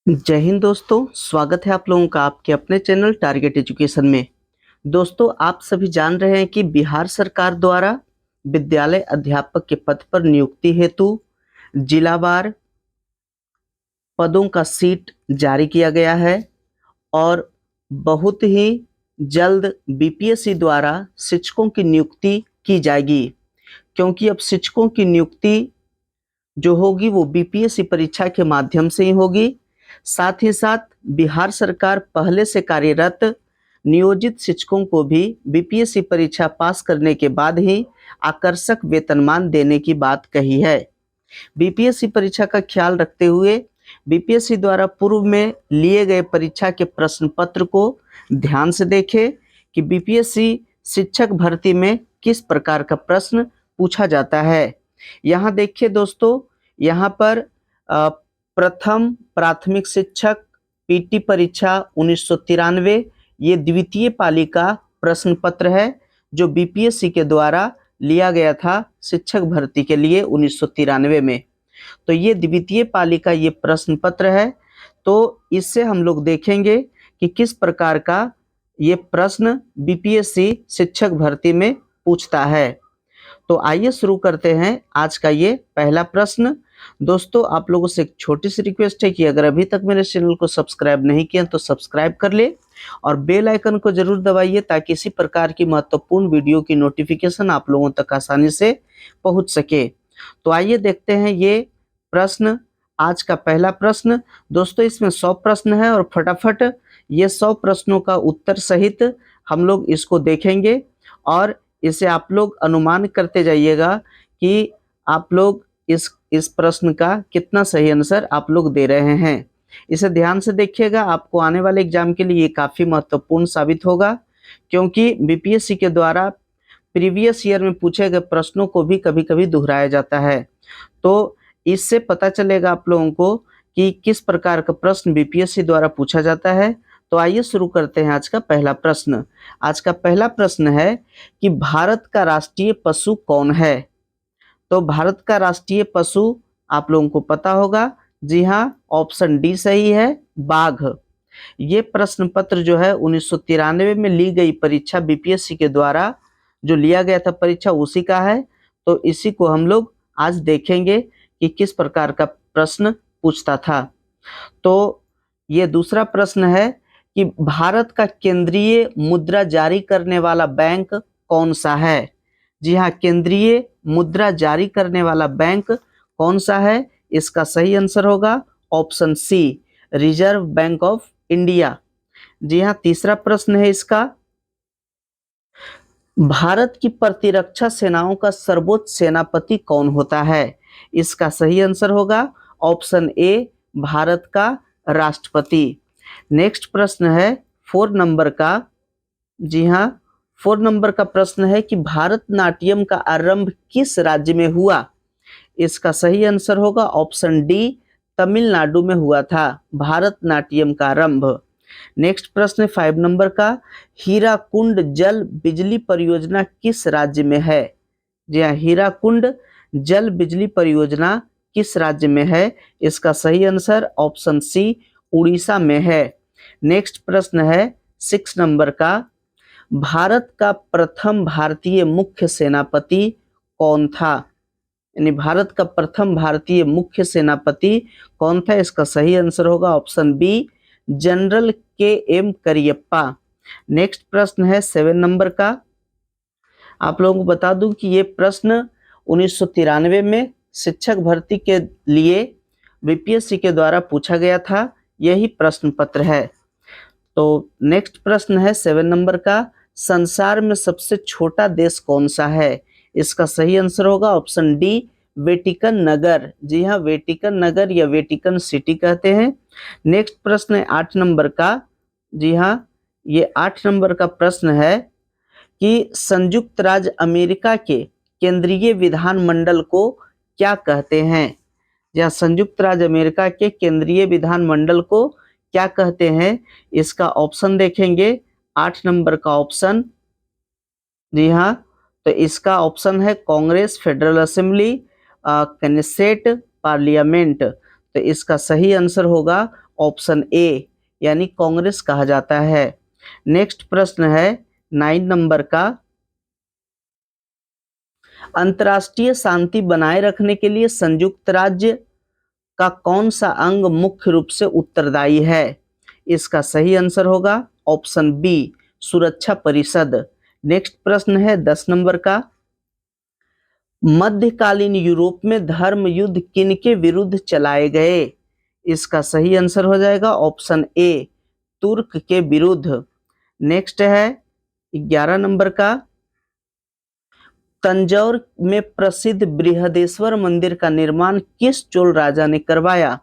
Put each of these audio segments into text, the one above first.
जय हिंद दोस्तों, स्वागत है आप लोगों का आपके अपने चैनल टारगेट एजुकेशन में। दोस्तों, आप सभी जान रहे हैं कि बिहार सरकार द्वारा विद्यालय अध्यापक के पद पर नियुक्ति हेतु जिलावार पदों का सीट जारी किया गया है और बहुत ही जल्द बीपीएससी द्वारा शिक्षकों की नियुक्ति की जाएगी, क्योंकि अब शिक्षकों की नियुक्ति जो होगी वो बीपीएससी परीक्षा के माध्यम से ही होगी। साथ ही साथ बिहार सरकार पहले से कार्यरत नियोजित शिक्षकों को भी बीपीएससी परीक्षा पास करने के बाद ही आकर्षक वेतनमान देने की बात कही है। बीपीएससी परीक्षा का ख्याल रखते हुए बीपीएससी द्वारा पूर्व में लिए गए परीक्षा के प्रश्न पत्र को ध्यान से देखें कि बीपीएससी शिक्षक भर्ती में किस प्रकार का प्रश्न पूछा जाता है। यहाँ देखिए दोस्तों, यहाँ पर प्रथम प्राथमिक शिक्षक पीटी परीक्षा 1993 ये द्वितीय पाली का प्रश्न पत्र है जो बीपीएससी के द्वारा लिया गया था शिक्षक भर्ती के लिए 1993 में। तो ये द्वितीय पाली का ये प्रश्न पत्र है। तो इससे हम लोग देखेंगे कि किस प्रकार का ये प्रश्न बीपीएससी शिक्षक भर्ती में पूछता है। तो आइए शुरू करते हैं आज का ये पहला प्रश्न। दोस्तों, आप लोगों से एक छोटी सी रिक्वेस्ट है कि अगर अभी तक मेरे चैनल को सब्सक्राइब नहीं किया तो सब्सक्राइब कर ले और बेल आइकन को जरूर दबाइए ताकि इसी प्रकार की महत्वपूर्ण वीडियो की नोटिफिकेशन आप लोगों तक आसानी से पहुंच सके। तो आइए देखते हैं ये प्रश्न। आज का पहला प्रश्न दोस्तों, इसमें 100 प्रश्न है और फटाफट ये 100 प्रश्नों का उत्तर सहित हम लोग इसको देखेंगे और इसे आप लोग अनुमान करते जाइएगा कि आप लोग इस प्रश्न का कितना सही आंसर आप लोग दे रहे हैं। इसे ध्यान से देखिएगा, आपको आने वाले एग्जाम के लिए ये काफ़ी महत्वपूर्ण साबित होगा, क्योंकि बीपीएससी के द्वारा प्रीवियस ईयर में पूछे गए प्रश्नों को भी कभी कभी दोहराया जाता है। तो इससे पता चलेगा आप लोगों को कि किस प्रकार का प्रश्न बीपीएससी द्वारा पूछा जाता है। तो आइए शुरू करते हैं आज का पहला प्रश्न। आज का पहला प्रश्न है कि भारत का राष्ट्रीय पशु कौन है। तो भारत का राष्ट्रीय पशु आप लोगों को पता होगा, जी हाँ, ऑप्शन डी सही है, बाघ। ये प्रश्न पत्र जो है 1993 में ली गई परीक्षा बीपीएससी के द्वारा जो लिया गया था परीक्षा उसी का है। तो इसी को हम लोग आज देखेंगे कि किस प्रकार का प्रश्न पूछता था। तो ये दूसरा प्रश्न है कि भारत का केंद्रीय मुद्रा जारी करने वाला बैंक कौन सा है। जी हाँ, केंद्रीय मुद्रा जारी करने वाला बैंक कौन सा है, इसका सही आंसर होगा option C, Reserve Bank of India. जी हाँ, तीसरा प्रश्न है इसका, भारत की प्रतिरक्षा सेनाओं का सर्वोच्च सेनापति कौन होता है। इसका सही आंसर होगा ऑप्शन ए, भारत का राष्ट्रपति। नेक्स्ट प्रश्न है 4 नंबर का। जी हाँ, 4 नंबर का प्रश्न है कि भारतनाट्यम का आरंभ किस राज्य में हुआ। इसका सही आंसर होगा ऑप्शन डी, तमिलनाडु में हुआ था भारतनाट्यम का आरंभ। नेक्स्ट प्रश्न है 5 नंबर का, हीराकुंड जल बिजली परियोजना किस राज्य में है। जी हाँ, हीराकुंड जल बिजली परियोजना किस राज्य में है, इसका सही आंसर ऑप्शन सी, उड़ीसा में है। नेक्स्ट प्रश्न है 6 नंबर का, भारत का प्रथम भारतीय मुख्य सेनापति कौन था। यानी भारत का प्रथम भारतीय मुख्य सेनापति कौन था, इसका सही आंसर होगा ऑप्शन बी, जनरल के एम करियप्पा। नेक्स्ट प्रश्न है 7 नंबर का। आप लोगों को बता दूं कि ये प्रश्न 1993 में शिक्षक भर्ती के लिए बीपीएससी के द्वारा पूछा गया था, यही प्रश्न पत्र है। तो नेक्स्ट प्रश्न है 7 नंबर का, संसार में सबसे छोटा देश कौन सा है। इसका सही आंसर होगा ऑप्शन डी, वेटिकन नगर। जी हाँ, वेटिकन नगर या वेटिकन सिटी कहते हैं। नेक्स्ट प्रश्न है 8 नंबर का। जी हाँ, ये 8 नंबर का प्रश्न है कि संयुक्त राज्य अमेरिका के केंद्रीय विधानमंडल को क्या कहते हैं। या संयुक्त राज्य अमेरिका के केंद्रीय विधानमंडल को क्या कहते हैं, इसका ऑप्शन देखेंगे 8 नंबर का ऑप्शन। जी हाँ, तो इसका ऑप्शन है Congress, federal assembly, Knesset, parliament. तो इसका सही आंसर होगा ऑप्शन ए यानी कांग्रेस कहा जाता है। नेक्स्ट प्रश्न है 9 नंबर का, अंतर्राष्ट्रीय शांति बनाए रखने के लिए संयुक्त राज्य का कौन सा अंग मुख्य रूप से उत्तरदायी है? इसका सही आंसर होगा ऑप्शन बी सुरक्षा परिषद। नेक्स्ट प्रश्न है 10 नंबर का, मध्यकालीन यूरोप में धर्म युद्ध किनके विरुद्ध चलाए गए? इसका सही आंसर हो जाएगा ऑप्शन ए तुर्क के विरुद्ध। नेक्स्ट है 11 नंबर का, तंजौर में प्रसिद्ध बृहदेश्वर मंदिर का निर्माण किस चोल राजा ने करवाया?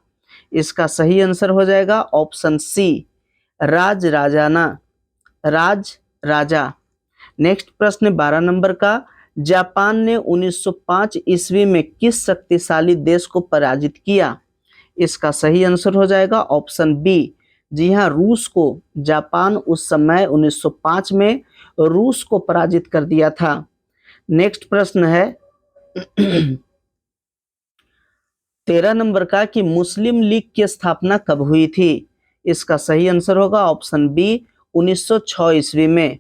इसका सही आंसर हो जाएगा ऑप्शन सी राज राजा। नेक्स्ट प्रश्न 12 नंबर का, जापान ने 1905 ईस्वी में किस शक्तिशाली देश को पराजित किया? इसका सही आंसर हो जाएगा ऑप्शन बी, जी हाँ, रूस को। जापान उस समय 1905 में रूस को पराजित कर दिया था। नेक्स्ट प्रश्न है 13 नंबर का, कि मुस्लिम लीग की स्थापना कब हुई थी? इसका सही आंसर होगा ऑप्शन बी 1906 ईस्वी में।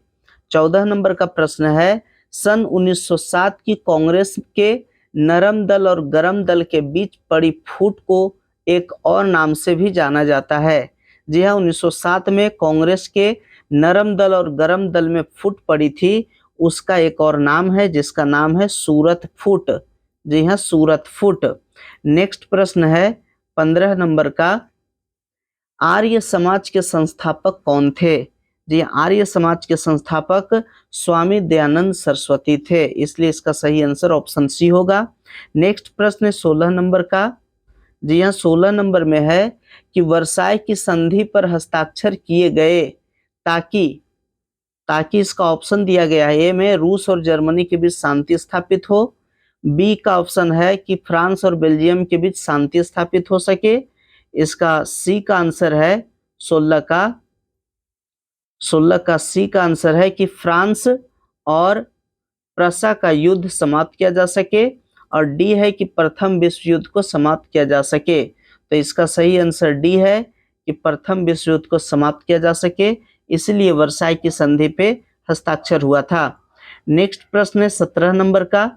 14 नंबर का प्रश्न है, सन 1907 की कांग्रेस के नरम दल और गरम दल के बीच पड़ी फूट को एक और नाम से भी जाना जाता है। जी हाँ, 1907 में कांग्रेस के नरम दल और गरम दल में फूट पड़ी थी, उसका एक और नाम है जिसका नाम है सूरत फूट। जी हाँ, सूरत फूट। नेक्स्ट प्रश्न है 15 नंबर का, आर्य समाज के संस्थापक कौन थे? जी, आर्य समाज के संस्थापक स्वामी दयानंद सरस्वती थे, इसलिए इसका सही आंसर ऑप्शन सी होगा। नेक्स्ट प्रश्न 16 नंबर का, जी हाँ, 16 नंबर में है कि वर्साय की संधि पर हस्ताक्षर किए गए ताकि इसका ऑप्शन दिया गया है, ए में रूस और जर्मनी के बीच शांति स्थापित हो, बी का ऑप्शन है कि फ्रांस और बेल्जियम के बीच शांति स्थापित हो सके, इसका सी का आंसर है 16 का सी का आंसर है कि फ्रांस और प्रसा का युद्ध समाप्त किया जा सके, और डी है कि प्रथम विश्व युद्ध को समाप्त किया जा सके। तो इसका सही आंसर डी है कि प्रथम विश्व युद्ध को समाप्त किया जा सके, इसलिए वर्साई की संधि पे हस्ताक्षर हुआ था। नेक्स्ट प्रश्न है 17 नंबर का,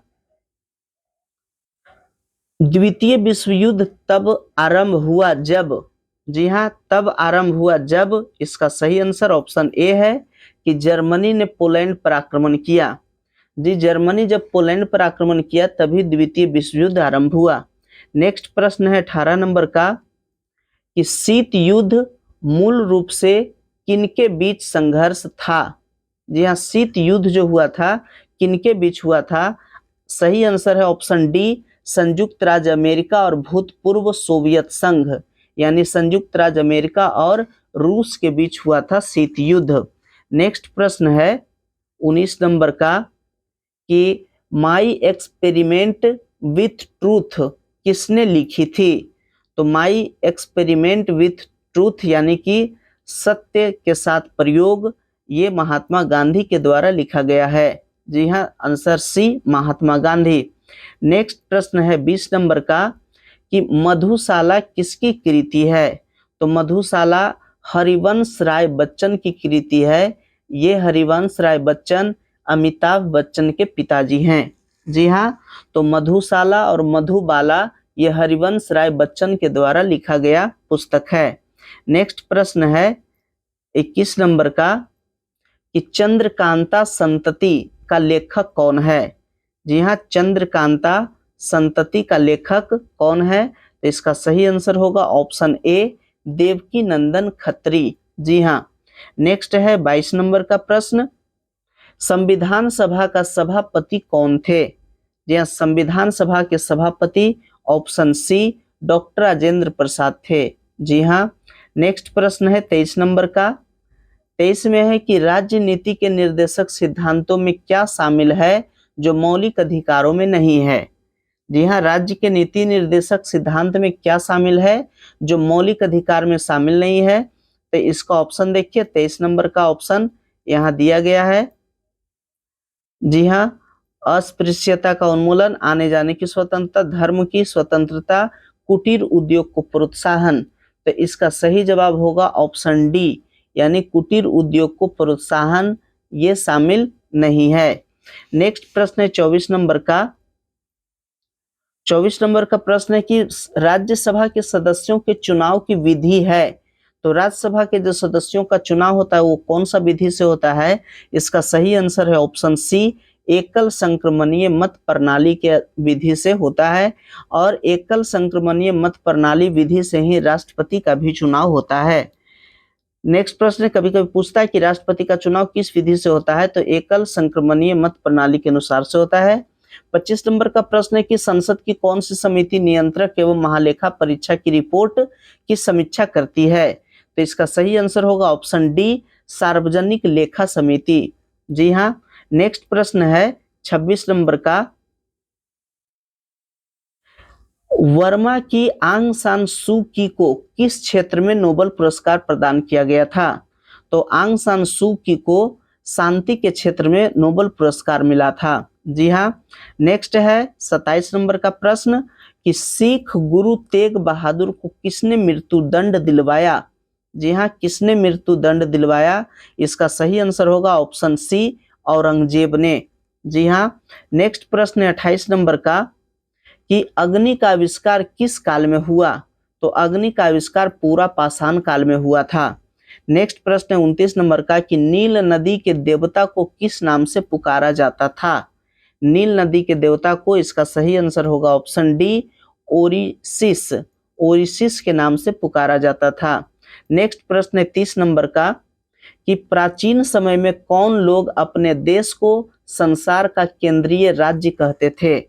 द्वितीय विश्व युद्ध तब आरंभ हुआ जब? जी हाँ, तब आरंभ हुआ जब, इसका सही आंसर ऑप्शन ए है कि जर्मनी ने पोलैंड पर आक्रमण किया। जी, जर्मनी जब पोलैंड पर आक्रमण किया तभी द्वितीय विश्व युद्ध आरंभ हुआ। नेक्स्ट प्रश्न है 18 नंबर का, कि शीत युद्ध मूल रूप से किनके बीच संघर्ष था? जी हाँ, शीत युद्ध जो हुआ था किनके बीच हुआ था? सही आंसर है ऑप्शन डी संयुक्त राज्य अमेरिका और भूतपूर्व सोवियत संघ, यानी संयुक्त राज्य अमेरिका और रूस के बीच हुआ था शीत युद्ध। नेक्स्ट प्रश्न है 19 नंबर का, कि माई एक्सपेरिमेंट विथ ट्रूथ किसने लिखी थी? तो माई एक्सपेरिमेंट विथ ट्रूथ यानी कि सत्य के साथ प्रयोग, ये महात्मा गांधी के द्वारा लिखा गया है। जी हाँ, answer C Mahatma Gandhi. Next प्रश्न है 20 नंबर का, कि मधुशाला किसकी कृति है? तो मधुशाला हरिवंश राय बच्चन की कृति है। ये हरिवंश राय बच्चन अमिताभ बच्चन के पिताजी हैं। जी हाँ, तो मधुशाला और मधुबाला ये हरिवंश राय बच्चन के द्वारा लिखा गया पुस्तक है। नेक्स्ट प्रश्न है 21 नंबर का, कि चंद्रकांता संतति का लेखक कौन है? जी हाँ, चंद्रकांता संतति का लेखक कौन है? तो इसका सही आंसर होगा ऑप्शन ए देवकी नंदन खत्री। जी हाँ। नेक्स्ट है 22 नंबर का प्रश्न, संविधान सभा का सभापति कौन थे? जी हाँ, संविधान सभा के सभापति option C doctor Rajendra Prasad थे। जी हाँ। नेक्स्ट प्रश्न है 23 नंबर का, 23 में है कि राज्य नीति के निर्देशक सिद्धांतों में क्या शामिल है जो मौलिक अधिकारों में नहीं है? जी हाँ, राज्य के नीति निर्देशक सिद्धांत में क्या शामिल है जो मौलिक अधिकार में शामिल नहीं है? तो इसका ऑप्शन देखिए, 23 नंबर का ऑप्शन यहाँ दिया गया है। जी हाँ, अस्पृश्यता का उन्मूलन, आने जाने की स्वतंत्रता, धर्म की स्वतंत्रता, कुटीर उद्योग को प्रोत्साहन। तो इसका सही जवाब होगा ऑप्शन डी, यानी कुटीर उद्योग को प्रोत्साहन, ये शामिल नहीं है। नेक्स्ट प्रश्न है 24 नंबर का। 24 नंबर का प्रश्न है कि राज्यसभा के सदस्यों के चुनाव की विधि है। तो राज्यसभा के जो सदस्यों का चुनाव होता है वो कौन सा विधि से होता है? इसका सही आंसर है ऑप्शन सी, एकल संक्रमणीय मत प्रणाली के विधि से होता है। और एकल संक्रमणीय मत प्रणाली विधि से ही राष्ट्रपति का भी चुनाव होता है। नेक्स्ट प्रश्न कभी कभी पूछता है कि राष्ट्रपति का चुनाव किस विधि से होता है? तो एकल संक्रमणीय मत प्रणाली के अनुसार से होता है। 25 नंबर का प्रश्न है कि संसद की कौन सी समिति नियंत्रक एवं महालेखा परीक्षा की रिपोर्ट की समीक्षा करती है? तो इसका सही आंसर होगा ऑप्शन डी, सार्वजनिक लेखा समिति। जी हाँ। नेक्स्ट प्रश्न है 26 नंबर का। वर्मा की आंग सान सू की को किस क्षेत्र में नोबेल पुरस्कार प्रदान किया गया था? तो आंग सान सू की को शांति के क्षेत्र में नोबेल पुरस्कार मिला था। जी हाँ। नेक्स्ट है 27 नंबर का प्रश्न कि सिख गुरु तेग बहादुर को किसने मृत्युदंड दिलवाया? जी हाँ, किसने मृत्युदंड दिलवाया? इसका सही आंसर होगा ऑप्शन सी, औरंगजेब ने। जी हाँ। नेक्स्ट प्रश्न है 28 नंबर का कि अग्नि का आविष्कार किस काल में हुआ? तो अग्नि का आविष्कार पूरा पाषाण काल में हुआ था। नेक्स्ट प्रश्न है 29 नंबर का कि नील नदी के देवता को किस नाम से पुकारा जाता था? नील नदी के देवता को, इसका सही आंसर होगा ऑप्शन डी, ओरिसिस। ओरिसिस के नाम से पुकारा जाता था। नेक्स्ट प्रश्न है 30 नंबर का कि प्राचीन समय में कौन लोग अपने देश को संसार का केंद्रीय राज्य कहते थे?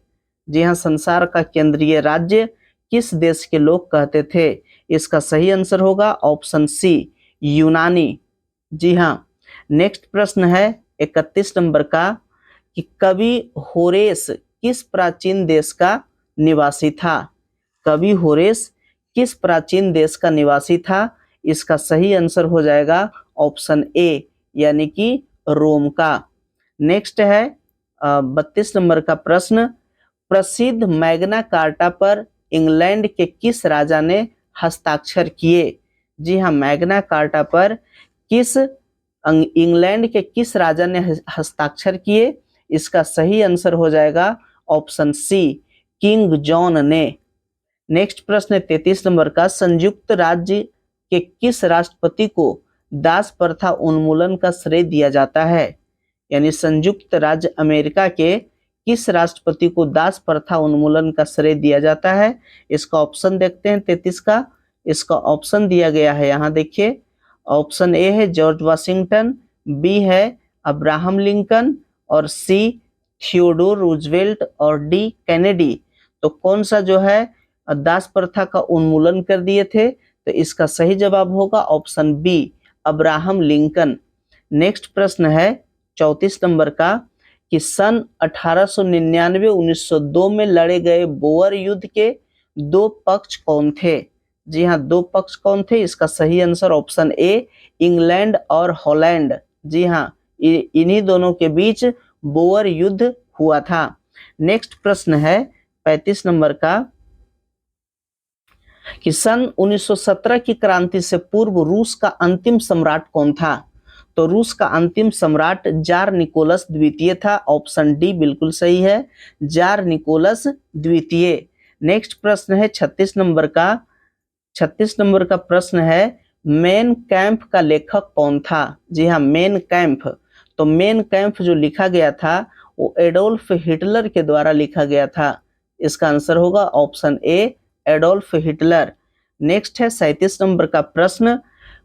जी हाँ, संसार का केंद्रीय राज्य किस देश के लोग कहते थे? इसका सही आंसर होगा ऑप्शन सी, यूनानी। जी हाँ। नेक्स्ट प्रश्न है 31 नंबर का कि कवि होरेस किस प्राचीन देश का निवासी था? कवि होरेस किस प्राचीन देश का निवासी था? इसका सही आंसर हो जाएगा ऑप्शन ए, यानी कि रोम का। नेक्स्ट है 32 नंबर का प्रश्न, प्रसिद्ध मैग्ना कार्टा पर इंग्लैंड के किस राजा ने हस्ताक्षर किए? जी हाँ, मैग्ना कार्टा पर किस इंग्लैंड के किस राजा ने हस्ताक्षर किए? इसका सही आंसर हो जाएगा ऑप्शन सी, किंग जॉन ने। नेक्स्ट प्रश्न है 33 नंबर का, संयुक्त राज्य के किस राष्ट्रपति को दास प्रथा उन्मूलन का श्रेय दिया जाता है? यानी संयुक्त राज्य अमेरिका के किस राष्ट्रपति को दास प्रथा उन्मूलन का श्रेय दिया जाता है? इसका ऑप्शन देखते हैं 33 का। इसका ऑप्शन दिया गया है, यहाँ देखिए। ऑप्शन ए है जॉर्ज वाशिंगटन, बी है अब्राहम लिंकन, और सी थियोडोर रूजवेल्ट, और डी कैनेडी। तो कौन सा जो है दास प्रथा का उन्मूलन कर दिए थे? तो इसका सही जवाब होगा option B, Abraham Lincoln. Next प्रश्न है 34 नंबर का कि सन 1899-1902 में लड़े गए बोअर युद्ध के दो पक्ष कौन थे? जी हाँ, दो पक्ष कौन थे? इसका सही आंसर ऑप्शन ए, इंग्लैंड और हॉलैंड। जी हाँ, इन्हीं दोनों के बीच बोअर युद्ध हुआ था। नेक्स्ट प्रश्न है 35 नंबर का कि सन 1917 की क्रांति से पूर्व रूस का अंतिम सम्राट कौन था? तो रूस का अंतिम सम्राट जार निकोलस द्वितीय था। ऑप्शन डी बिल्कुल सही है, जार निकोलस द्वितीय। नेक्स्ट प्रश्न है 36 नंबर का। 36 नंबर का प्रश्न है, मेन कैंप का लेखक कौन था? जी हाँ, मेन कैंप। तो मेन कैंप जो लिखा गया था वो एडोल्फ हिटलर के द्वारा लिखा गया था। इसका आंसर होगा option A, Adolf Hitler. Next है 37 नंबर का प्रश्न,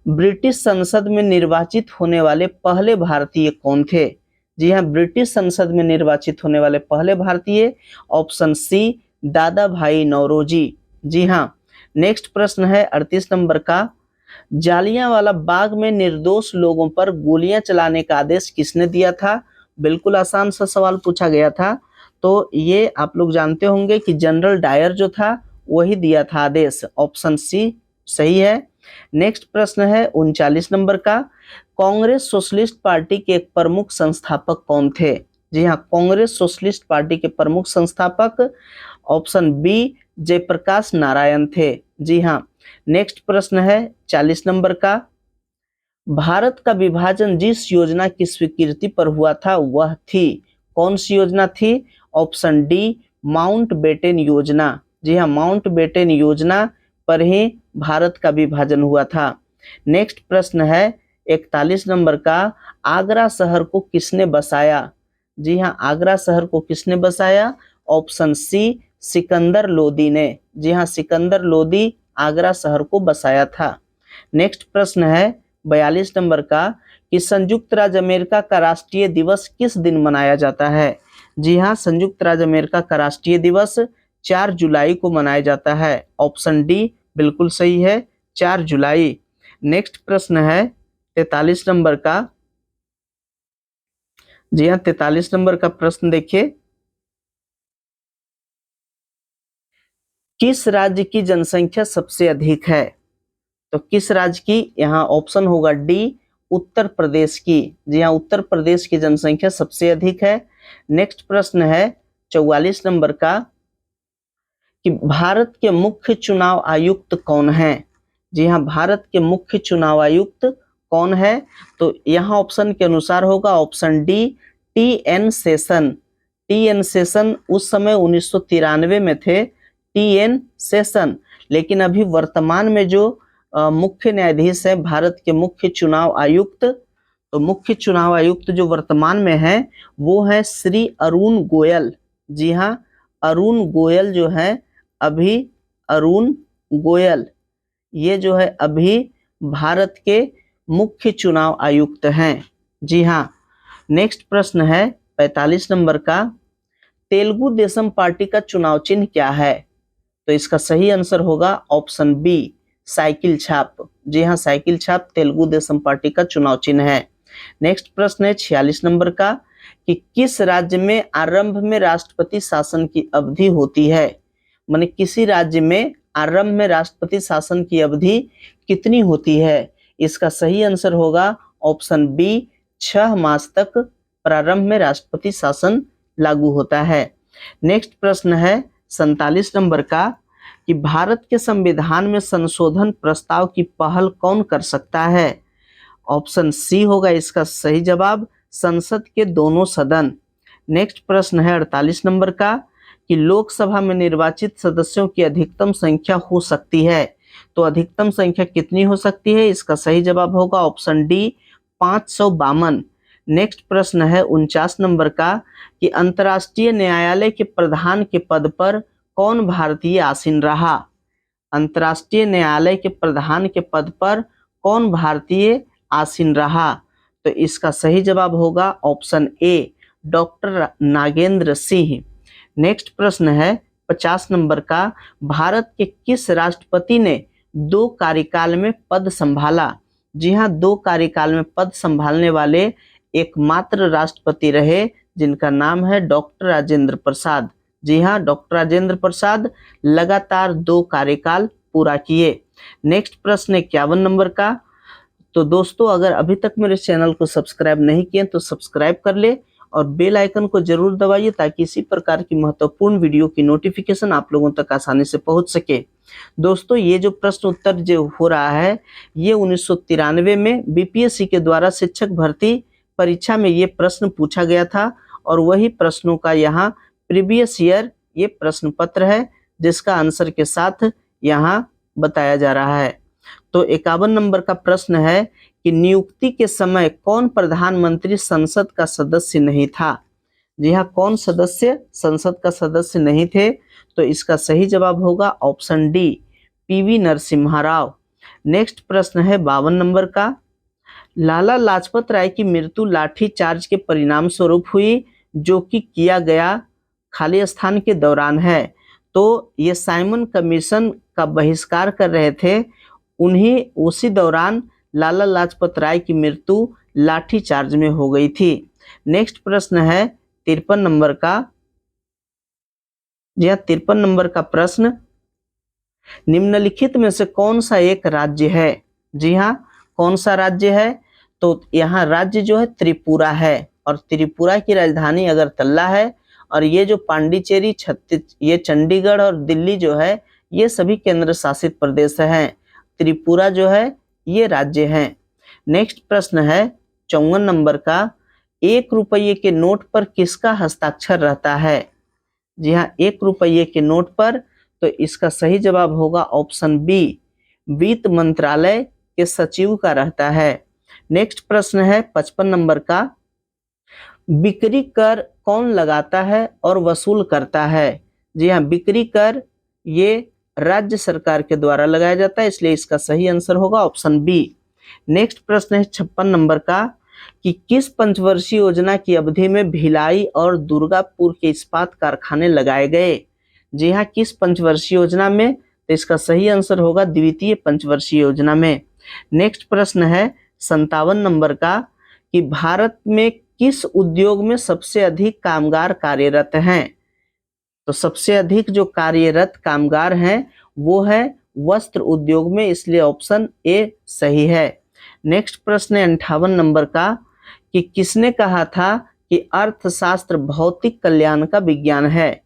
ब्रिटिश संसद में निर्वाचित होने वाले पहले भारतीय कौन थे? जी हाँ, ब्रिटिश संसद में निर्वाचित होने वाले पहले भारतीय, ऑप्शन सी, दादा भाई नौरोजी। जी हाँ। नेक्स्ट प्रश्न है 38 नंबर का, जालियांवाला बाग में निर्दोष लोगों पर गोलियां चलाने का आदेश किसने दिया था? बिल्कुल आसान सा सवाल पूछा गया था। तो ये आप लोग जानते होंगे कि जनरल डायर जो था वही दिया था आदेश। ऑप्शन सी सही है। नेक्स्ट प्रश्न है 39 नंबर का, कांग्रेस सोशलिस्ट पार्टी के एक प्रमुख संस्थापक कौन थे? जी हाँ, कांग्रेस सोशलिस्ट पार्टी के प्रमुख संस्थापक ऑप्शन बी, जयप्रकाश नारायण थे। जी हाँ, नेक्स्ट प्रश्न है 40 नंबर का, भारत का विभाजन जिस योजना की स्वीकृति पर हुआ था वह थी, कौन सी योजना थी? ऑप्शन डी माउंटबेटन योजना। जी हाँ, माउंटबेटन योजना पर ही भारत का विभाजन हुआ था। नेक्स्ट प्रश्न है 41 नंबर का, आगरा शहर को किसने बसाया? जी हाँ, आगरा शहर को किसने बसाया? ऑप्शन सी सिकंदर लोदी ने। जी हाँ, सिकंदर लोदी आगरा शहर को बसाया था। नेक्स्ट प्रश्न है 42 नंबर का, कि संयुक्त राज्य अमेरिका का राष्ट्रीय दिवस किस दिन मनाया जाता है? जी हाँ, संयुक्त राज्य अमेरिका का राष्ट्रीय दिवस 4 जुलाई को मनाया जाता है। ऑप्शन डी बिल्कुल सही है, 4 जुलाई। नेक्स्ट प्रश्न है 43 नंबर का। जी हाँ, 43 नंबर का प्रश्न देखिए, किस राज्य की जनसंख्या सबसे अधिक है? तो किस राज्य की? यहाँ ऑप्शन होगा डी उत्तर प्रदेश की। जी हाँ, उत्तर प्रदेश की जनसंख्या सबसे अधिक है। नेक्स्ट प्रश्न है 44 नंबर का, कि भारत के मुख्य चुनाव आयुक्त कौन है? जी हाँ, भारत के मुख्य चुनाव आयुक्त कौन है? तो यहाँ ऑप्शन के अनुसार होगा option D T N Seshan. T N Seshan उस समय 1993 में थे, टी एन सेशन। लेकिन अभी वर्तमान में जो मुख्य न्यायाधीश है भारत के मुख्य चुनाव आयुक्त, तो मुख्य चुनाव आयुक्त जो वर्तमान में है वो है श्री अरुण गोयल। जी हाँ, अरुण गोयल जो है अभी, अरुण गोयल ये जो है अभी भारत के मुख्य चुनाव आयुक्त हैं। जी हाँ। नेक्स्ट प्रश्न है 45 नंबर का, तेलुगु देशम पार्टी का चुनाव चिन्ह क्या है? तो इसका सही आंसर होगा ऑप्शन बी साइकिल छाप। जी हाँ, साइकिल छाप तेलुगु देशम पार्टी का चुनाव चिन्ह है। नेक्स्ट प्रश्न है 46 नंबर का, कि किस राज्य में आरंभ में राष्ट्रपति शासन की अवधि होती है? माने किसी राज्य में आरंभ में राष्ट्रपति शासन की अवधि कितनी होती है? इसका सही आंसर होगा ऑप्शन बी 6 मास तक प्रारंभ में राष्ट्रपति शासन लागू होता है। नेक्स्ट प्रश्न है 47 नंबर का, कि भारत के संविधान में संशोधन प्रस्ताव की पहल कौन कर सकता है? ऑप्शन सी होगा इसका सही जवाब, संसद के दोनों सदन। नेक्स्ट प्रश्न है 48 नंबर का, कि लोकसभा में निर्वाचित सदस्यों की अधिकतम संख्या हो सकती है, तो अधिकतम संख्या कितनी हो सकती है? इसका सही जवाब होगा ऑप्शन डी 552। नेक्स्ट प्रश्न है 49 नंबर का, कि अंतर्राष्ट्रीय न्यायालय के प्रधान के पद पर कौन भारतीय आसीन रहा? अंतर्राष्ट्रीय न्यायालय के प्रधान के पद पर कौन भारतीय आसीन रहा? तो इसका सही जवाब होगा option A doctor Nagendra Singh. Next प्रश्न है 50 नंबर का, भारत के किस राष्ट्रपति ने 2 कार्यकाल में पद संभाला? जी हाँ, 2 कार्यकाल में पद संभालने वाले एकमात्र राष्ट्रपति रहे, जिनका नाम है डॉक्टर राजेंद्र प्रसाद। जी हाँ, डॉक्टर राजेंद्र प्रसाद लगातार 2 कार्यकाल पूरा किए। नेक्स्ट प्रश्न 51 नंबर का, तो दोस्तों अगर अभी तक मेरे चैनल को सब्सक्राइब नहीं किए तो सब्सक्राइब कर ले और बेल आइकन को जरूर दबाइए, ताकि इसी प्रकार की महत्वपूर्ण वीडियो की नोटिफिकेशन आप लोगों तक आसानी से पहुंच सके। दोस्तों ये जो प्रश्न उत्तर जो हो रहा है ये 1993 में बीपीएससी के द्वारा शिक्षक भर्ती परीक्षा में ये प्रश्न पूछा गया था, और वही प्रश्नों का यहाँ प्रीवियस ईयर ये प्रश्न पत्र है, जिसका आंसर के साथ यहाँ बताया जा रहा है। तो 51 नंबर का प्रश्न है, कि नियुक्ति के समय कौन प्रधानमंत्री संसद का सदस्य नहीं था? जी हाँ, कौन सदस्य संसद का सदस्य नहीं थे? तो इसका सही जवाब होगा option D PV Narasimha Rao. Next प्रश्न है 52 नंबर का, लाला लाजपत राय की मृत्यु लाठी चार्ज के परिणाम स्वरूप हुई, जो कि किया गया खाली स्थान के दौरान है। तो ये साइमन कमीशन का बहिष्कार कर रहे थे, उन्हीं उसी दौरान लाला लाजपत राय की मृत्यु लाठी चार्ज में हो गई थी। नेक्स्ट प्रश्न है 53 नंबर का। जी हाँ, 53 नंबर का प्रश्न, निम्नलिखित में से कौन सा एक राज्य है? जी हाँ, कौन सा राज्य है? तो यहाँ राज्य जो है त्रिपुरा है, और त्रिपुरा की राजधानी अगरतला है, और ये जो पांडिचेरी, छत्तीस, ये चंडीगढ़ और दिल्ली जो है ये सभी केंद्र शासित प्रदेश हैं। त्रिपुरा जो है ये राज्य है। नेक्स्ट प्रश्न है 54 नंबर का, 1 रुपये के नोट पर किसका हस्ताक्षर रहता है? जी हाँ, 1 रुपये के नोट पर, तो इसका सही जवाब होगा ऑप्शन बी, वित्त मंत्रालय के सचिव का रहता है। नेक्स्ट प्रश्न है 55 नंबर का, बिक्री कर कौन लगाता है और वसूल करता है? जी हाँ, बिक्री कर ये राज्य सरकार के द्वारा लगाया जाता है, इसलिए इसका सही आंसर होगा ऑप्शन बी। नेक्स्ट प्रश्न है 56 नंबर का, कि किस पंचवर्षीय योजना की अवधि में भिलाई और दुर्गापुर के इस्पात कारखाने लगाए गए? जी हाँ, किस पंचवर्षीय योजना में? तो इसका सही आंसर होगा द्वितीय पंचवर्षीय योजना में। नेक्स्ट प्रश्न है 57 नंबर का, कि भारत में किस उद्योग में सबसे अधिक कामगार कार्यरत हैं? तो सबसे अधिक जो कार्यरत कामगार हैं वो है वस्त्र उद्योग में, इसलिए ऑप्शन ए सही है। नेक्स्ट प्रश्न है 58 नंबर का, कि किसने कहा था कि अर्थशास्त्र भौतिक कल्याण का विज्ञान है?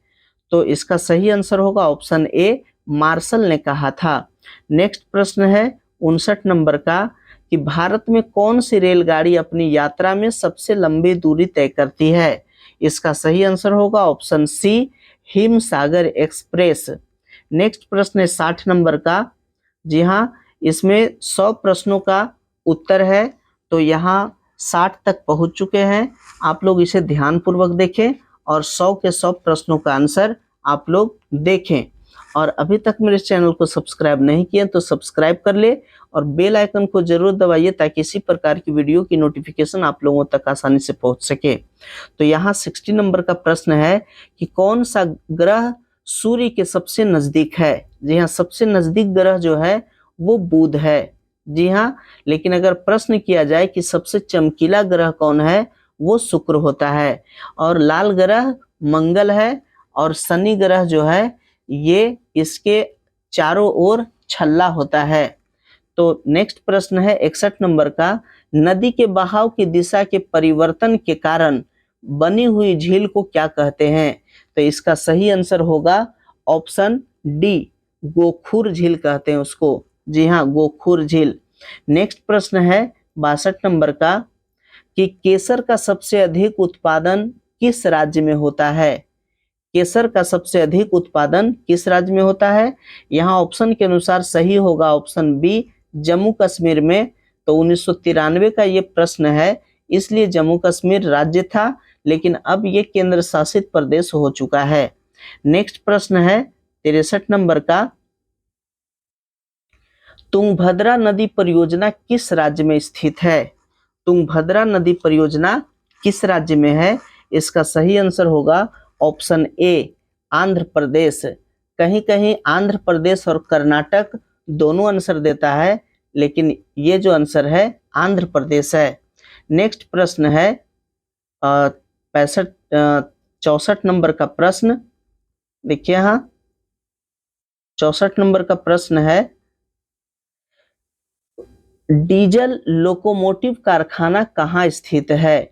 तो इसका सही आंसर होगा ऑप्शन ए, मार्शल ने कहा था। नेक्स्ट प्रश्न है 59 नंबर का, कि भारत में कौन सी रेलगाड़ी अपनी यात्रा में सबसे लंबी दूरी तय करती है? इसका सही आंसर होगा option C, Himsagar Express. Next प्रश्न है 60 नंबर का। जी हाँ, इसमें 100 प्रश्नों का उत्तर है, तो यहाँ 60 तक पहुंच चुके हैं। आप लोग इसे ध्यानपूर्वक देखें और 100 के 100 प्रश्नों का आंसर आप लोग देखें। और अभी तक मेरे चैनल को सब्सक्राइब नहीं किए तो सब्सक्राइब कर ले और बेल आइकन को जरूर दबाइए, ताकि इसी प्रकार की वीडियो की नोटिफिकेशन आप लोगों तक आसानी से पहुंच सके। तो यहाँ 60 नंबर का प्रश्न है कि कौन सा ग्रह सूर्य के सबसे नजदीक है? जी हाँ, सबसे नजदीक ग्रह जो है वो बुध है। जी हाँ, लेकिन अगर प्रश्न किया जाए कि सबसे चमकीला ग्रह कौन है, वो शुक्र होता है। और लाल ग्रह मंगल है, और शनि ग्रह जो है ये इसके चारों ओर छल्ला होता है। तो नेक्स्ट प्रश्न है 61 नंबर का, नदी के बहाव की दिशा के परिवर्तन के कारण बनी हुई झील को क्या कहते हैं? तो इसका सही आंसर होगा ऑप्शन डी, गोखुर झील कहते हैं उसको। जी हाँ, गोखुर झील। नेक्स्ट प्रश्न है 62 नंबर का, कि केसर का सबसे अधिक उत्पादन किस राज्य में होता है? केसर का सबसे अधिक उत्पादन किस राज्य में होता है? यहाँ ऑप्शन के अनुसार सही होगा ऑप्शन बी, जम्मू कश्मीर में। तो 1993 का ये प्रश्न है, इसलिए जम्मू कश्मीर राज्य था, लेकिन अब ये केंद्र शासित प्रदेश हो चुका है। नेक्स्ट प्रश्न है 63 नंबर का, तुंगभद्रा नदी परियोजना किस राज्य में स्थित है? तुंगभद्रा नदी परियोजना किस राज्य में है? इसका सही आंसर होगा ऑप्शन ए, आंध्र प्रदेश। कहीं कहीं आंध्र प्रदेश और कर्नाटक दोनों आंसर देता है, लेकिन ये जो आंसर है आंध्र प्रदेश है। नेक्स्ट प्रश्न है 64 नंबर का प्रश्न। देखिए यहाँ 64 नंबर का प्रश्न है, डीजल लोकोमोटिव कारखाना कहाँ स्थित है?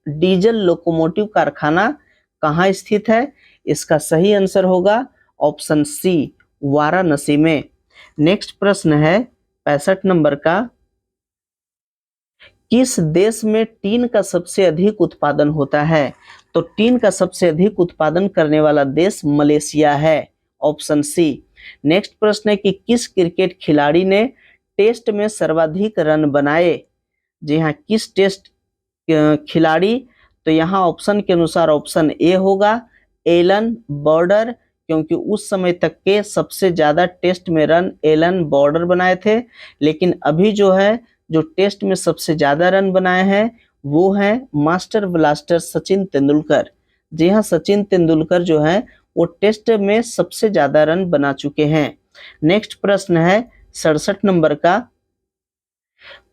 डीजल लोकोमोटिव कारखाना कहाँ स्थित है? इसका सही आंसर होगा ऑप्शन सी, वाराणसी में। नेक्स्ट प्रश्न है 65 नंबर का, किस देश में टीन का सबसे अधिक उत्पादन होता है? तो टीन का सबसे अधिक उत्पादन करने वाला देश मलेशिया है, ऑप्शन सी। नेक्स्ट प्रश्न है कि किस क्रिकेट खिलाड़ी ने टेस्ट में सर्वाधिक रन बनाए? जी हाँ, किस टेस्ट खिलाड़ी? तो यहाँ ऑप्शन के अनुसार ऑप्शन ए होगा, एलन बॉर्डर, क्योंकि उस समय तक के सबसे ज्यादा टेस्ट में रन एलन बॉर्डर बनाए थे। लेकिन अभी जो है, जो टेस्ट में सबसे ज्यादा रन बनाए हैं वो हैं मास्टर ब्लास्टर सचिन तेंदुलकर। जी हाँ, सचिन तेंदुलकर जो है वो टेस्ट में सबसे ज्यादा रन बना चुके हैं। नेक्स्ट प्रश्न है 67 नंबर का,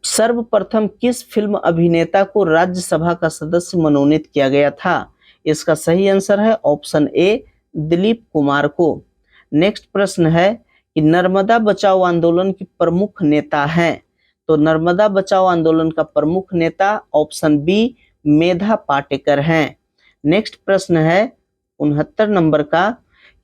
सर्वप्रथम किस फिल्म अभिनेता को राज्यसभा का सदस्य मनोनीत किया गया था? इसका सही आंसर है ऑप्शन ए, दिलीप कुमार को। नेक्स्ट प्रश्न है कि नर्मदा बचाओ आंदोलन की प्रमुख नेता हैं? तो नर्मदा बचाओ आंदोलन का प्रमुख नेता ऑप्शन बी, मेधा पाटेकर हैं। नेक्स्ट प्रश्न है 69 नंबर का,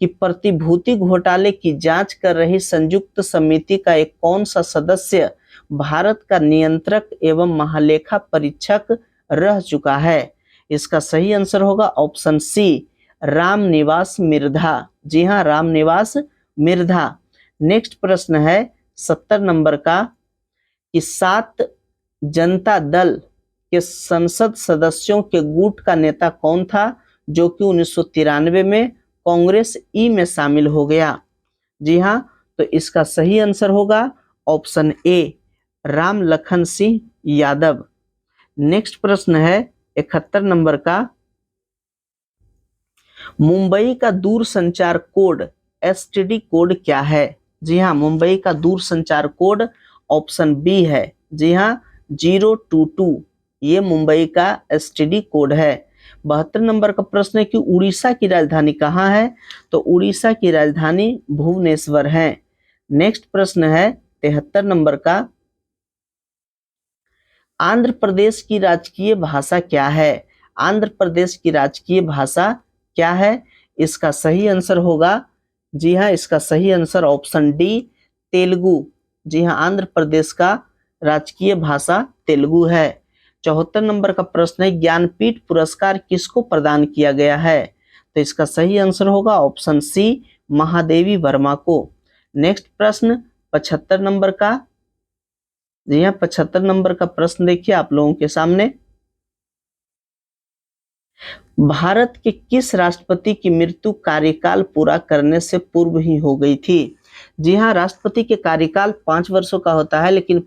कि प्रतिभूति घोटाले की जांच कर रही संयुक्त समिति का एक कौन सा सदस्य भारत का नियंत्रक एवं महालेखा परीक्षक रह चुका है? इसका सही आंसर होगा ऑप्शन सी, रामनिवास मिर्धा। जी हाँ, रामनिवास मिर्धा। नेक्स्ट प्रश्न है 70 नंबर का कि 7 जनता दल के संसद सदस्यों के गुट का नेता कौन था जो कि 1993 में कांग्रेस ई में शामिल हो गया? जी हाँ, तो इसका सही आंसर होगा option A, Ram Lakhan Singh Yadav. Next प्रश्न है 71 नंबर का, मुंबई का दूरसंचार कोड एसटीडी कोड क्या है? जी हाँ, मुंबई का दूरसंचार कोड ऑप्शन बी है। जी हाँ, 022 ये मुंबई का एसटीडी कोड है। 72 नंबर का प्रश्न है कि उड़ीसा की राजधानी कहाँ है? तो उड़ीसा की राजधानी भुवनेश्वर है। नेक्स्ट प्रश्न है 73 नंबर का, आंध्र प्रदेश की राजकीय भाषा क्या है? आंध्र प्रदेश की राजकीय भाषा क्या है? इसका सही आंसर होगा, जी हाँ, इसका सही आंसर ऑप्शन डी, तेलुगु। जी हाँ, आंध्र प्रदेश का राजकीय भाषा तेलुगु है। 74 नंबर का प्रश्न है, ज्ञानपीठ पुरस्कार किसको प्रदान किया गया है? तो इसका सही आंसर होगा ऑप्शन सी, महादेवी वर्मा को। नेक्स्ट प्रश्न 75 नंबर का, जी हाँ, 75 नंबर का प्रश्न देखिए आप लोगों के सामने, भारत के किस राष्ट्रपति की मृत्यु कार्यकाल पूरा करने से पूर्व ही हो गई थी? जी हाँ, राष्ट्रपति के कार्यकाल 5 वर्षों का होता है, लेकिन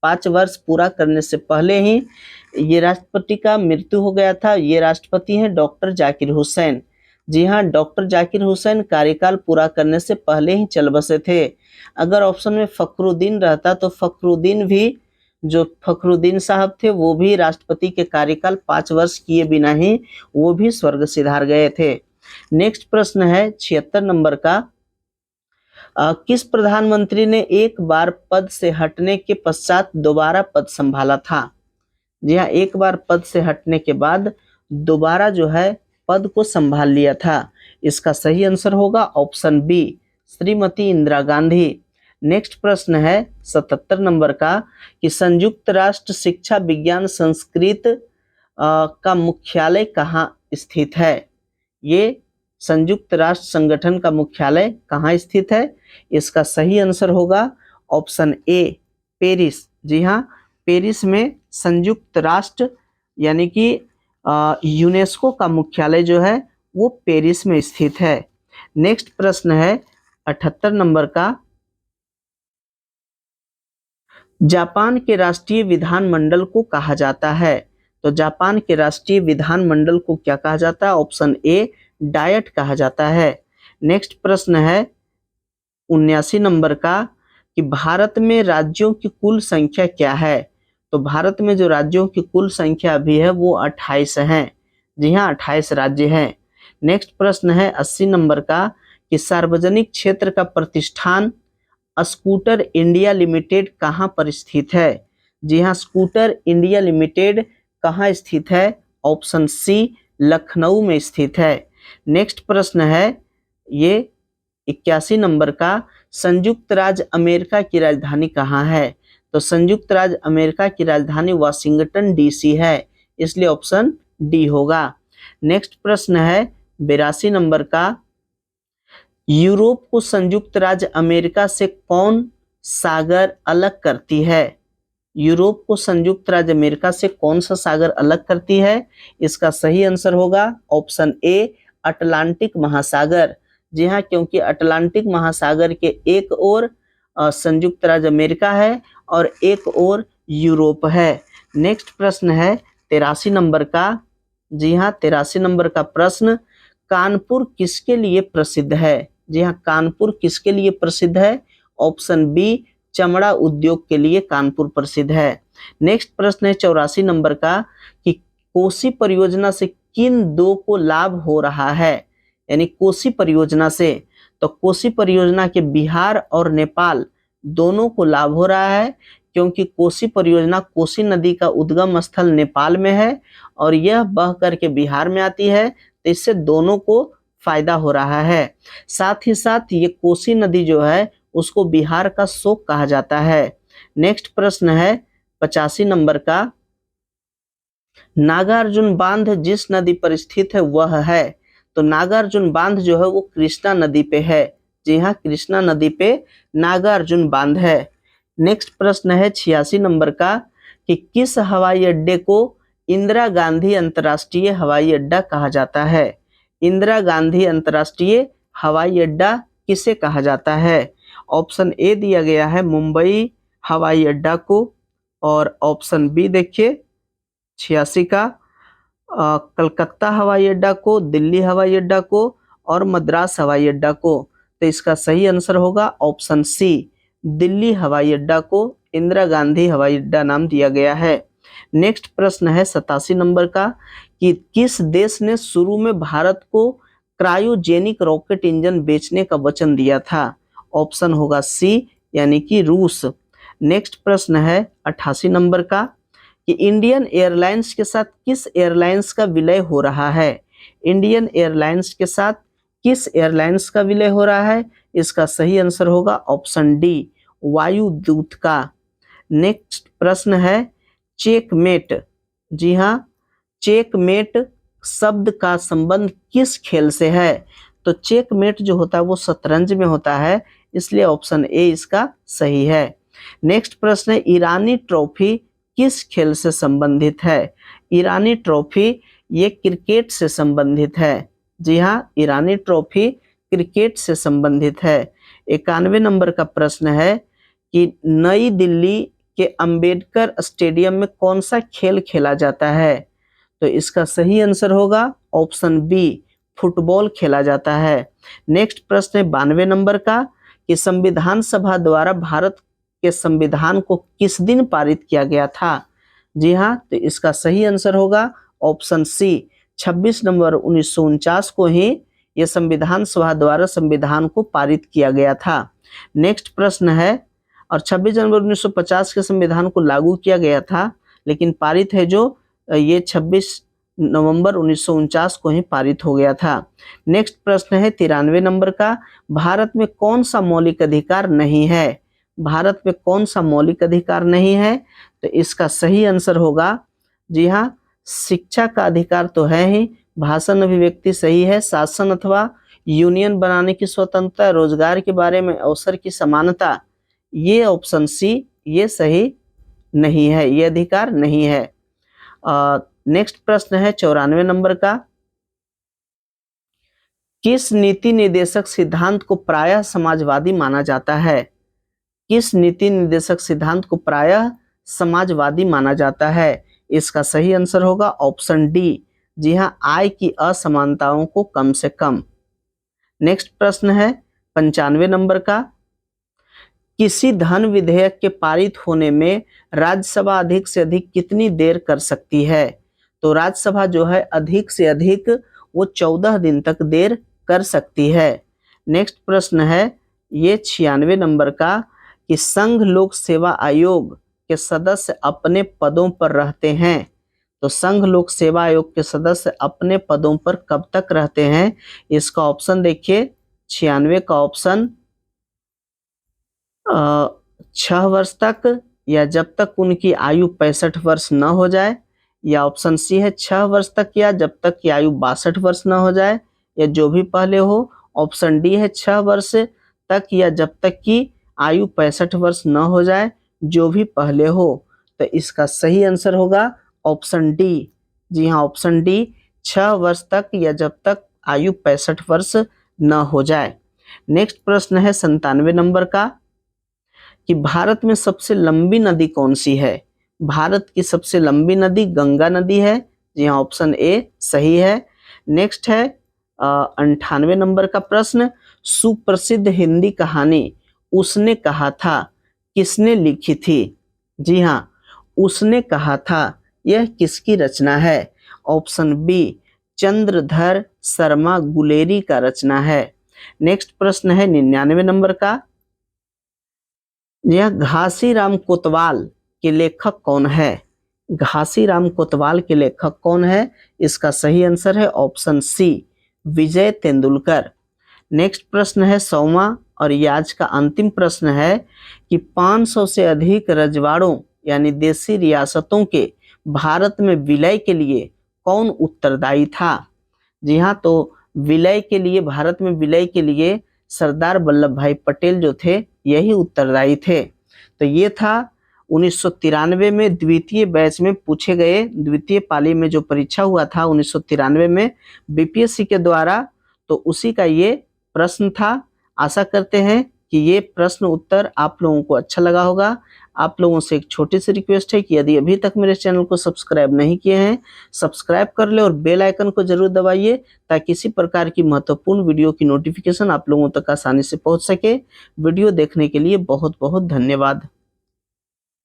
5 वर्ष पूरा करने से पहले ही ये राष्ट्रपति का मृत्यु हो गया था। ये राष्ट्रपति हैं डॉक्टर जाकिर हुसैन। जी हाँ, डॉक्टर जाकिर हुसैन कार्यकाल पूरा करने से पहले ही चल बसे थे। अगर ऑप्शन में फखरुद्दीन रहता तो फखरुद्दीन भी, जो फखरुद्दीन साहब थे, वो भी राष्ट्रपति के कार्यकाल 5 वर्ष किए बिना ही वो भी स्वर्ग सिधार गए थे। नेक्स्ट प्रश्न है 76 नंबर का, किस प्रधानमंत्री ने एक बार पद से हटने के पश्चात दोबारा पद संभाला था? जी हाँ, एक बार पद से हटने के बाद दोबारा जो है पद को संभाल लिया था। इसका सही आंसर होगा option B, Shrimati Indira Gandhi. Next प्रश्न है 77 नंबर का कि संयुक्त राष्ट्र शिक्षा विज्ञान संस्कृत का मुख्यालय कहाँ स्थित है? ये संयुक्त राष्ट्र संगठन का मुख्यालय कहाँ स्थित है? इसका सही आंसर होगा ऑप्शन ए, पेरिस। जी हाँ, पेरिस में संयुक्त राष्ट्र यानी कि यूनेस्को का मुख्यालय जो है वो पेरिस में स्थित है। नेक्स्ट प्रश्न है 78 नंबर का, जापान के राष्ट्रीय विधानमंडल को कहा जाता है? तो जापान के राष्ट्रीय विधानमंडल को क्या कहा जाता है? ऑप्शन ए, डायट कहा जाता है। नेक्स्ट प्रश्न है 79 नंबर का कि भारत में राज्यों की कुल संख्या क्या है? तो भारत में जो राज्यों की कुल संख्या अभी है वो 28 है। जी हाँ, 28 राज्य हैं। नेक्स्ट प्रश्न है 80 नंबर का कि सार्वजनिक क्षेत्र का प्रतिष्ठान स्कूटर इंडिया लिमिटेड कहाँ पर स्थित है? जी हाँ, स्कूटर इंडिया लिमिटेड कहाँ स्थित है? ऑप्शन सी, लखनऊ में स्थित है। नेक्स्ट प्रश्न है ये 81 नंबर का, संयुक्त राज्य अमेरिका की राजधानी कहाँ है? तो संयुक्त राज्य अमेरिका की राजधानी वाशिंगटन डीसी है, इसलिए ऑप्शन डी होगा। नेक्स्ट प्रश्न है 82 नंबर का, यूरोप को संयुक्त राज्य अमेरिका से कौन सागर अलग करती है? यूरोप को संयुक्त राज्य अमेरिका से कौन सा सागर अलग करती है? इसका सही आंसर होगा ऑप्शन ए, अटलांटिक महासागर। जी हाँ, क्योंकि अटलांटिक महासागर के एक ओर संयुक्त राज्य अमेरिका है और एक ओर यूरोप है। नेक्स्ट प्रश्न है 83 नंबर का, जी हाँ, 83 नंबर का प्रश्न, कानपुर किसके लिए प्रसिद्ध है? जी हाँ, कानपुर किसके लिए प्रसिद्ध है? ऑप्शन बी, चमड़ा उद्योग के लिए कानपुर प्रसिद्ध है। नेक्स्ट प्रश्न है 84 नंबर का कि कोसी परियोजना से किन दो को लाभ हो रहा है? यानी कोसी परियोजना से, तो कोसी परियोजना के बिहार और नेपाल दोनों को लाभ हो रहा है, क्योंकि कोसी परियोजना कोसी नदी का उद्गम स्थल नेपाल में है और यह बह करके बिहार में आती है, तो इससे दोनों को फायदा हो रहा है। साथ ही साथ ये कोसी नदी जो है उसको बिहार का शोक कहा जाता है। नेक्स्ट प्रश्न है 85 नंबर का, नागार्जुन बांध जिस नदी पर स्थित है वह है। तो नागार्जुन बांध जो है वो कृष्णा नदी पे है। जी हाँ, कृष्णा नदी पे नागार्जुन बांध है। नेक्स्ट प्रश्न है 86 नंबर का, कि किस हवाई अड्डे को इंदिरा गांधी अंतर्राष्ट्रीय हवाई अड्डा कहा जाता है। इंदिरा गांधी अंतर्राष्ट्रीय हवाई अड्डा किसे कहा जाता है। ऑप्शन ए दिया गया है मुंबई हवाई अड्डा को, और ऑप्शन बी देखिए 86 का कलकत्ता हवाई अड्डा को, दिल्ली हवाई अड्डा को, और मद्रास हवाई अड्डा को। तो इसका सही आंसर होगा ऑप्शन सी, दिल्ली हवाई अड्डा को इंदिरा गांधी हवाई अड्डा नाम दिया गया है। नेक्स्ट प्रश्न है 87 नंबर का, कि किस देश ने शुरू में भारत को क्रायोजेनिक रॉकेट इंजन बेचने का वचन दिया था। ऑप्शन होगा सी, यानी कि रूस। नेक्स्ट प्रश्न है 88 नंबर का, कि इंडियन एयरलाइंस के साथ किस एयरलाइंस का विलय हो रहा है। इंडियन एयरलाइंस के साथ किस एयरलाइंस का विलय हो रहा है। इसका सही आंसर होगा ऑप्शन डी, वायुदूत का। नेक्स्ट प्रश्न है चेकमेट। जी हाँ, चेकमेट शब्द का संबंध किस खेल से है। तो चेकमेट जो होता है वो शतरंज में होता है, इसलिए ऑप्शन ए इसका सही है। नेक्स्ट प्रश्न है ईरानी ट्रॉफी किस खेल से संबंधित है। ईरानी ट्रॉफी ये क्रिकेट से संबंधित है। जी हाँ, ईरानी ट्रॉफी क्रिकेट से संबंधित है। 91 नंबर का प्रश्न है, कि नई दिल्ली के अंबेडकर स्टेडियम में कौन सा खेल खेला जाता है। तो इसका सही आंसर होगा ऑप्शन बी, फुटबॉल खेला जाता है। नेक्स्ट प्रश्न है 92 नंबर का, कि संविधान सभा द्वारा भारत के संविधान को किस दिन पारित किया गया था। जी हाँ, तो इसका सही आंसर होगा ऑप्शन सी, 26 नवंबर 1949 को ही यह संविधान सभा द्वारा संविधान को पारित किया गया था। नेक्स्ट प्रश्न है, और 26 जनवरी 1950 के संविधान को लागू किया गया था, लेकिन पारित है जो ये 26 नवंबर 1949 को ही पारित हो गया था। नेक्स्ट प्रश्न है 93 नंबर का, भारत में कौन सा मौलिक अधिकार नहीं है। भारत में कौन सा मौलिक अधिकार नहीं है। तो इसका सही आंसर होगा, जी हाँ, शिक्षा का अधिकार तो है ही, भाषण अभिव्यक्ति सही है, शासन अथवा यूनियन बनाने की स्वतंत्रता, रोजगार के बारे में अवसर की समानता, ये ऑप्शन सी ये सही नहीं है, ये अधिकार नहीं है। नेक्स्ट प्रश्न है 94 नंबर का, किस नीति निर्देशक सिद्धांत को प्रायः समाजवादी माना जाता है। किस नीति निर्देशक सिद्धांत को प्रायः समाजवादी माना जाता है। इसका सही आंसर होगा ऑप्शन डी, जी हाँ, आय की असमानताओं को कम से कम। नेक्स्ट प्रश्न है 95 नंबर का, किसी धन विधेयक के पारित होने में राज्यसभा अधिक से अधिक कितनी देर कर सकती है। तो राज्यसभा जो है अधिक से अधिक वो 14 दिन तक देर कर सकती है। नेक्स्ट प्रश्न है ये 96 नंबर का, कि संघ लोक सेवा आयोग के सदस्य अपने पदों पर रहते हैं। तो संघ लोक सेवा आयोग के सदस्य अपने पदों पर कब तक रहते हैं। इसका ऑप्शन देखिए 96 का ऑप्शन 6 वर्ष तक, या जब तक उनकी आयु 65 वर्ष न हो जाए, या ऑप्शन सी है 6 वर्ष तक या जब तक की आयु 62 वर्ष न हो जाए, या जो भी पहले हो। ऑप्शन डी है 6 वर्ष तक या जब तक की आयु 65 वर्ष न हो जाए, जो भी पहले हो। तो इसका सही आंसर होगा ऑप्शन डी, जी हाँ, ऑप्शन डी, 6 वर्ष तक या जब तक आयु 65 वर्ष न हो जाए। नेक्स्ट प्रश्न है 97 नंबर का, कि भारत में सबसे लंबी नदी कौन सी है। भारत की सबसे लंबी नदी गंगा नदी है। जी हाँ, ऑप्शन ए सही है। नेक्स्ट है 98 नंबर का प्रश्न, सुप्रसिद्ध हिंदी कहानी उसने कहा था किसने लिखी थी। जी हाँ, उसने कहा था यह किसकी रचना है। ऑप्शन बी, चंद्रधर शर्मा गुलेरी का रचना है। नेक्स्ट प्रश्न है 99 नंबर का, यह घासीराम कोतवाल के लेखक कौन है। घासीराम कोतवाल के लेखक कौन है। इसका सही आंसर है ऑप्शन सी, विजय तेंदुलकर। नेक्स्ट प्रश्न है 100वां और ये आज का अंतिम प्रश्न है कि 500 से अधिक रजवाड़ों यानी देशी रियासतों के भारत में विलय के लिए कौन उत्तरदायी था? जी हाँ, तो विलय के लिए, भारत में विलय के लिए सरदार वल्लभ भाई पटेल जो थे यही उत्तरदायी थे। तो ये था 1993 में द्वितीय बैच में पूछे गए, द्वितीय पाली में जो परीक्षा हुआ था 1993 में बीपीएससी के द्वारा, तो उसी का ये प्रश्न था। आशा करते हैं कि ये प्रश्न उत्तर आप लोगों को अच्छा लगा होगा। आप लोगों से एक छोटी सी रिक्वेस्ट है कि यदि अभी तक मेरे चैनल को सब्सक्राइब नहीं किए हैं, सब्सक्राइब कर ले और बेल आइकन को जरूर दबाइए ताकि इसी प्रकार की महत्वपूर्ण वीडियो की नोटिफिकेशन आप लोगों तक आसानी से पहुंच सके। वीडियो देखने के लिए बहुत बहुत धन्यवाद।